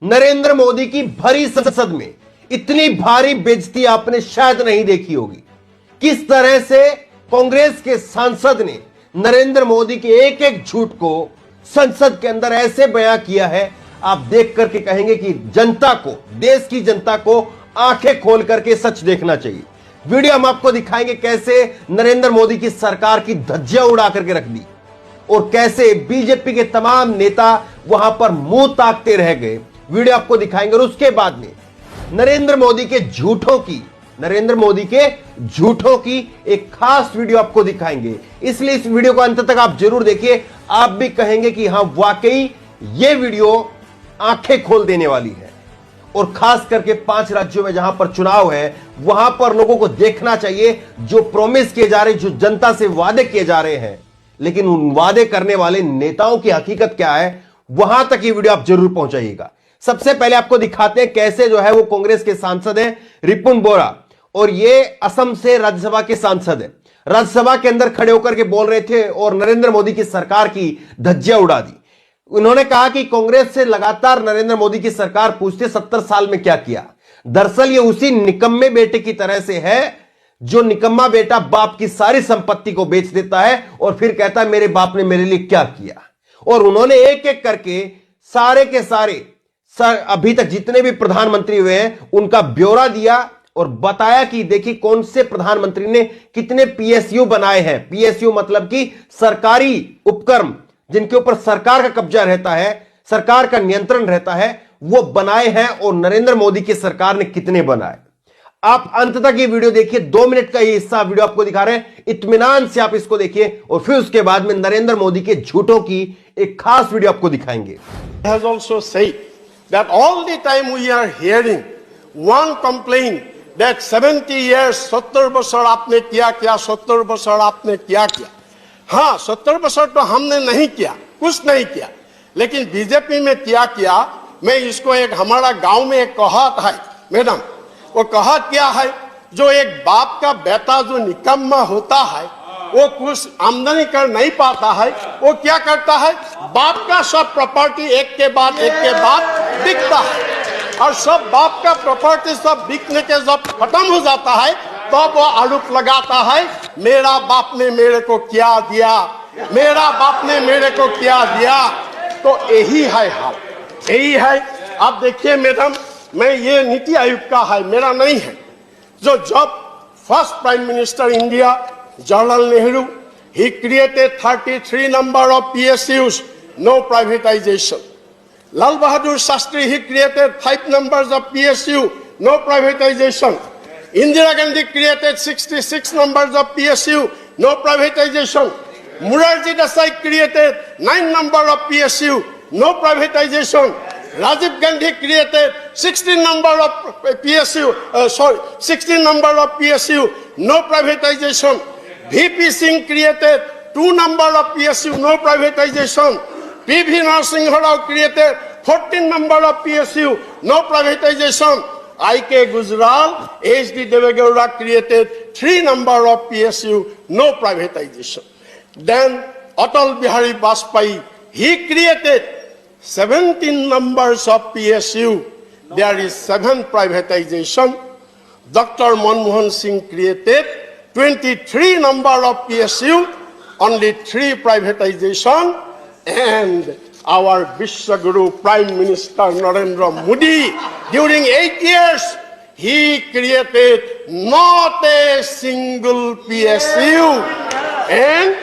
नरेंद्र मोदी की भरी संसद में इतनी भारी बेइज्जती आपने शायद नहीं देखी होगी। किस तरह से कांग्रेस के सांसद ने नरेंद्र मोदी के एक एक झूठ को संसद के अंदर ऐसे बयां किया है, आप देख करके कहेंगे कि जनता को, देश की जनता को आंखें खोल करके सच देखना चाहिए। वीडियो हम आपको दिखाएंगे कैसे नरेंद्र मोदी की सरकार की धज्जियां उड़ा करके रख दी और कैसे बीजेपी के तमाम नेता वहां पर मुंह ताकते रह गए। वीडियो आपको दिखाएंगे और उसके बाद में नरेंद्र मोदी के झूठों की एक खास वीडियो आपको दिखाएंगे। इसलिए इस वीडियो को अंत तक आप जरूर देखिए। आप भी कहेंगे कि हां, वाकई ये वीडियो आंखें खोल देने वाली है। और खास करके 5 राज्यों में जहां पर चुनाव है, वहां पर लोगों को देखना चाहिए जो प्रॉमिस किए जा रहे, जो जनता से वादे किए जा रहे हैं, लेकिन उन वादे करने वाले नेताओं की हकीकत क्या है, वहां तक ये वीडियो आप जरूर पहुंचाइएगा। सबसे पहले आपको दिखाते हैं कैसे जो है वो कांग्रेस के सांसद हैं रिपुन बोरा, और ये असम से राज्यसभा के सांसद हैं। राज्यसभा के अंदर खड़े होकर के बोल रहे थे और नरेंद्र मोदी की सरकार की धज्जियां उड़ा दी। उन्होंने कहा कि कांग्रेस से लगातार नरेंद्र मोदी की सरकार पूछते 70 साल में क्या किया। दरअसल ये उसी निकम्मे बेटे की तरह से है जो निकम्मा बेटा बाप की सारी संपत्ति को बेच देता है और फिर कहता है मेरे बाप ने मेरे लिए क्या किया। और उन्होंने एक एक करके सारे के सारे अभी तक जितने भी प्रधानमंत्री हुए हैं उनका ब्यौरा दिया और बताया कि देखिए कौन से प्रधानमंत्री ने कितने पीएसयू बनाए हैं। पीएसयू मतलब कि सरकारी उपक्रम जिनके ऊपर सरकार का कब्जा रहता है, सरकार का नियंत्रण रहता है, वो बनाए हैं और नरेंद्र मोदी की सरकार ने कितने बनाए। आप अंत तक ये वीडियो देखिए। 2 मिनट का ये हिस्सा वीडियो आपको दिखा रहे हैं, इत्मीनान से आप इसको देखिए और फिर उसके बाद में नरेंद्र मोदी के झूठों की एक खास वीडियो आपको दिखाएंगे। Has also said that all the time we are hearing one complaint that 70 years 70 बरस आपने क्या 70 बरस आपने क्या किया। हाँ, 70 बरस तो हमने नहीं किया, कुछ नहीं किया, लेकिन बीजेपी में क्या किया। मैं इसको एक हमारा गांव में एक कहावत है मैडम, वो कहावत क्या है, जो एक बाप का बेटा जो निकम्मा होता है वो कुछ आमदनी कर नहीं पाता है, वो क्या करता है, बाप का सब प्रॉपर्टी एक के बाद बिकता है और सब बाप का प्रॉपर्टी सब बिकने के जब खत्म हो जाता है तो वो आरोप लगाता है मेरा बाप ने मेरे को क्या दिया, मेरा बाप ने मेरे को क्या दिया। तो यही है हाल, यही है। आप देखिए मैडम, मैं ये नीति आयोग का है, मेरा नहीं है, जो जब first prime minister India Jawaharlal Nehru, he created 33 number of PSUs, no privatization. Lal Bahadur Shastri, he created 5 numbers of PSU, no privatization. Indira Gandhi created 66 numbers of PSU, no privatization. Morarji Desai created 9 number of PSU, no privatization. Rajiv Gandhi created 16 number of PSU, 16 number of PSU, no privatization. VP Singh created 2 number of PSU, no privatization. PV Narasimha Rao created 14 number of PSU, no privatization. I.K. Gujral, H.D. Devegowda created 3 number of PSU, no privatization. Then Atal Bihari Vajpayee, he created 17 numbers of PSU. There is 7 privatization. Dr. Manmohan Singh created 23 number of PSU, only 3 privatization, and our Vishwaguru Prime Minister Narendra Modi, during 8 years, he created not a single PSU, and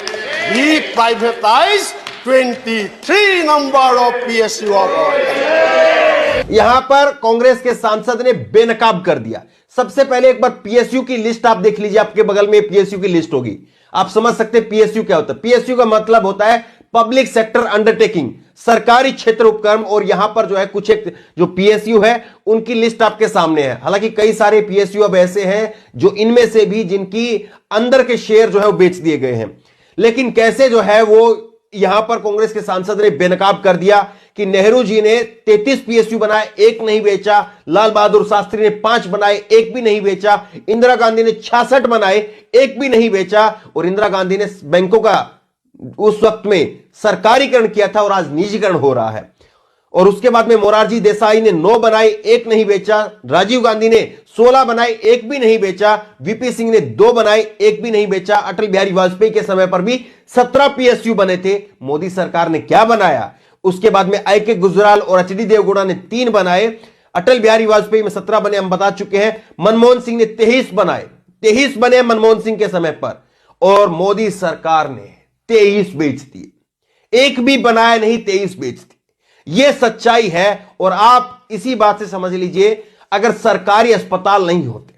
he privatized 23 number of PSU of our country. यहां पर कांग्रेस के सांसद ने बेनकाब कर दिया। सबसे पहले एक बार पीएसयू की लिस्ट आप देख लीजिए, आपके बगल में पीएसयू की लिस्ट होगी, आप समझ सकते हैं पीएसयू क्या होता है। पीएसयू का मतलब होता है पब्लिक सेक्टर अंडरटेकिंग, सरकारी क्षेत्र उपक्रम। और यहां पर जो है कुछ एक जो पीएसयू है उनकी लिस्ट आपके सामने है। हालांकि कई सारे पीएसयू अब ऐसे हैं जो इनमें से भी जिनकी अंदर के शेयर जो है वो बेच दिए गए हैं। लेकिन कैसे जो है वो यहां पर कांग्रेस के सांसद ने बेनकाब कर दिया कि नेहरू जी ने 33 पीएसयू बनाए, एक नहीं बेचा। लाल बहादुर शास्त्री ने 5 बनाए, एक भी नहीं बेचा। इंदिरा गांधी ने 66 बनाए, एक भी नहीं बेचा। और इंदिरा गांधी ने बैंकों का उस वक्त में सरकारीकरण किया था और आज निजीकरण हो रहा है। और उसके बाद में मोरारजी देसाई ने 9 बनाए, 1 नहीं बेचा। राजीव गांधी ने 16 बनाए, 1 भी नहीं बेचा। वीपी सिंह ने 2 बनाए, 1 भी नहीं बेचा। अटल बिहारी वाजपेयी के समय पर भी 17 पीएसयू बने थे। मोदी सरकार ने क्या बनाया? उसके बाद में आई के गुजराल और एचडी देवगौड़ा ने 3 बनाए। अटल बिहारी वाजपेयी में 17 बने, हम बता चुके हैं। मनमोहन सिंह ने 23 बनाए, 23 बने मनमोहन सिंह के समय पर, और मोदी सरकार ने 23 बेच दिए। 1 भी बनाया नहीं, 23 बेच दिए। यह सच्चाई है। और आप इसी बात से समझ लीजिए, अगर सरकारी अस्पताल नहीं होते,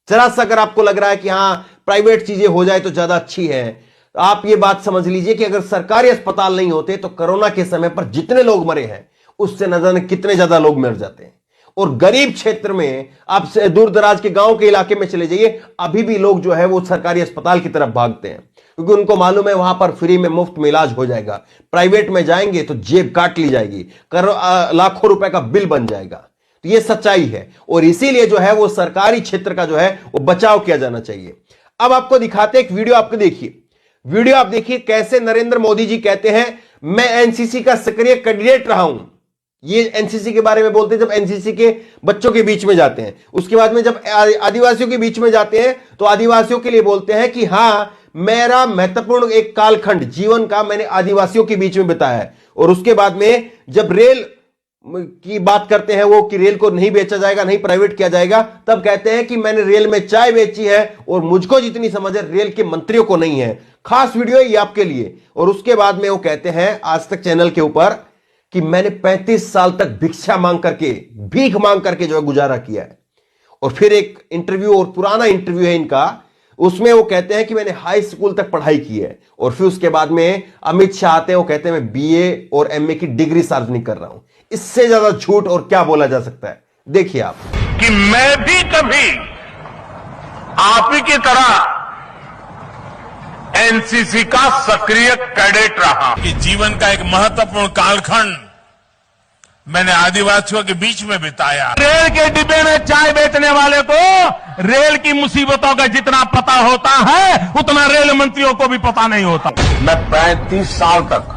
जरा सा अगर आपको लग रहा है कि हां प्राइवेट चीजें हो जाए तो ज्यादा अच्छी है, तो आप ये बात समझ लीजिए कि अगर सरकारी अस्पताल नहीं होते तो कोरोना के समय पर जितने लोग मरे हैं उससे न जाने कितने ज्यादा लोग मर जाते हैं। और गरीब क्षेत्र में, आप दूर दराज के गांव के इलाके में चले जाइए, अभी भी लोग जो है वो सरकारी अस्पताल की तरफ भागते हैं, क्योंकि उनको मालूम है वहां पर फ्री में, मुफ्त में इलाज हो जाएगा। प्राइवेट में जाएंगे तो जेब काट ली जाएगी, लाखों रुपए का बिल बन जाएगा। तो ये सच्चाई है, और इसीलिए जो है वो सरकारी क्षेत्र का जो है वो बचाव किया जाना चाहिए। अब आपको दिखाते एक वीडियो, आपको देखिए वीडियो, आप देखिए कैसे नरेंद्र मोदी जी कहते हैं मैं एनसीसी का सक्रिय कैंडिडेट रहा हूं। ये एनसीसी के बारे में बोलते हैं जब एनसीसी के बच्चों के बीच में जाते हैं। उसके बाद में जब आदिवासियों के बीच में जाते हैं तो आदिवासियों के लिए बोलते हैं कि हां, मेरा महत्वपूर्ण एक कालखंड जीवन का मैंने आदिवासियों के बीच में बिताया है। और उसके बाद में जब रेल की बात करते हैं वो, कि रेल को नहीं बेचा जाएगा, नहीं प्राइवेट किया जाएगा, तब कहते हैं कि मैंने रेल में चाय बेची है और मुझको जितनी समझ है रेल के मंत्रियों को नहीं है। खास वीडियो है ये आपके लिए। और उसके बाद में वो कहते हैं आज तक चैनल के ऊपर कि मैंने 35 साल तक भिक्षा मांग करके, भीख मांग करके जो है गुजारा किया है। और फिर एक इंटरव्यू, और पुराना इंटरव्यू है इनका, उसमें वो कहते हैं कि मैंने हाई स्कूल तक पढ़ाई की है। और फिर उसके बाद में अमित शाह आते हैं, वो कहते हैं मैं बीए और एमए की डिग्री सार्वजनिक कर रहा हूं। इससे ज्यादा झूठ और क्या बोला जा सकता है? देखिए आप। कि मैं भी कभी आप ही की तरह एनसीसी का सक्रिय कैडेट रहा, कि जीवन का एक महत्वपूर्ण कालखंड मैंने आदिवासियों के बीच में बिताया। रेल के डिब्बे में चाय बेचने वाले को रेल की मुसीबतों का जितना पता होता है उतना रेल मंत्रियों को भी पता नहीं होता। मैं 35 साल तक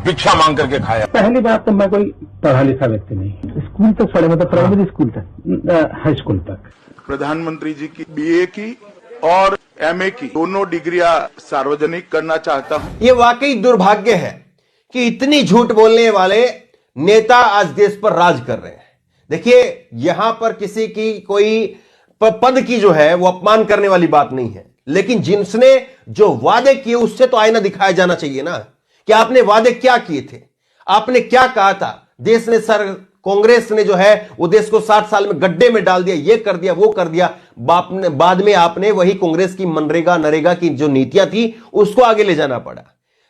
भिक्षा मांग करके खाया। पहली बात तो मैं कोई पढ़ा लिखा व्यक्ति नहीं, स्कूल तक पढ़े, मतलब प्राइमरी स्कूल तक, हाई स्कूल तक। प्रधानमंत्री जी की बीए की और एमए की दोनों डिग्रियां सार्वजनिक करना चाहता हूं। ये वाकई दुर्भाग्य है कि इतनी झूठ बोलने वाले नेता आज देश पर राज कर रहे हैं। देखिए, यहां पर किसी की कोई पद की जो है वो अपमान करने वाली बात नहीं है, लेकिन जिनने जो वादे किए उससे तो आईना दिखाया जाना चाहिए ना, कि आपने वादे क्या किए थे, आपने क्या कहा था। देश ने कांग्रेस ने जो है वो देश को 60 साल में गड्ढे में डाल दिया, ये कर दिया, वो कर दिया। बाद में आपने वही कांग्रेस की मनरेगा नरेगा की जो नीतियां थी उसको आगे ले जाना पड़ा,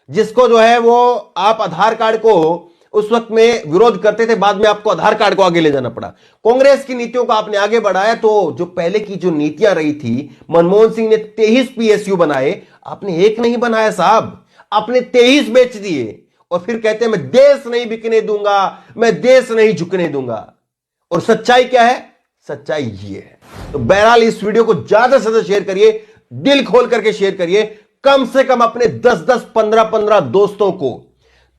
जिसको जो है वो आप आधार कार्ड को उस वक्त में विरोध करते थे, बाद में आपको आधार कार्ड को आगे ले जाना पड़ा। कांग्रेस की नीतियों को आपने आगे बढ़ाया। तो जो पहले की जो नीतियां रही थी, मनमोहन सिंह ने 23 पीएसयू बनाए, आपने 1 नहीं बनाया साहब, आपने 23 बेच दिए। और फिर कहते हैं मैं देश नहीं बिकने दूंगा, मैं देश नहीं झुकने दूंगा। और सच्चाई क्या है? सच्चाई ये है। तो बहरहाल इस वीडियो को ज्यादा से ज्यादा शेयर करिए, दिल खोल करके शेयर करिए। कम से कम अपने 10-10, 15-15 दोस्तों को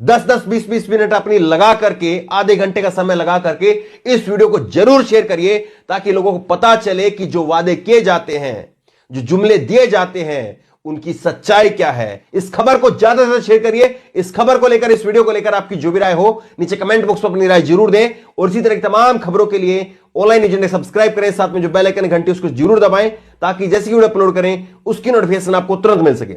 10-10, 20-20 मिनट अपनी लगा करके, आधे घंटे का समय लगा करके इस वीडियो को जरूर शेयर करिए, ताकि लोगों को पता चले कि जो वादे किए जाते हैं, जो जुमले दिए जाते हैं, उनकी सच्चाई क्या है। इस खबर को ज्यादा से ज्यादा शेयर करिए। इस खबर को लेकर, इस वीडियो को लेकर आपकी जो भी राय हो नीचे कमेंट बॉक्स में अपनी राय जरूर दें। और इसी तरह की तमाम खबरों के लिए ऑनलाइन न्यूज़ सब्सक्राइब करें, साथ में जो बेल आइकन घंटी उसको जरूर दबाएं, ताकि जैसे वीडियो अपलोड करें उसकी नोटिफिकेशन आपको तुरंत मिल सके।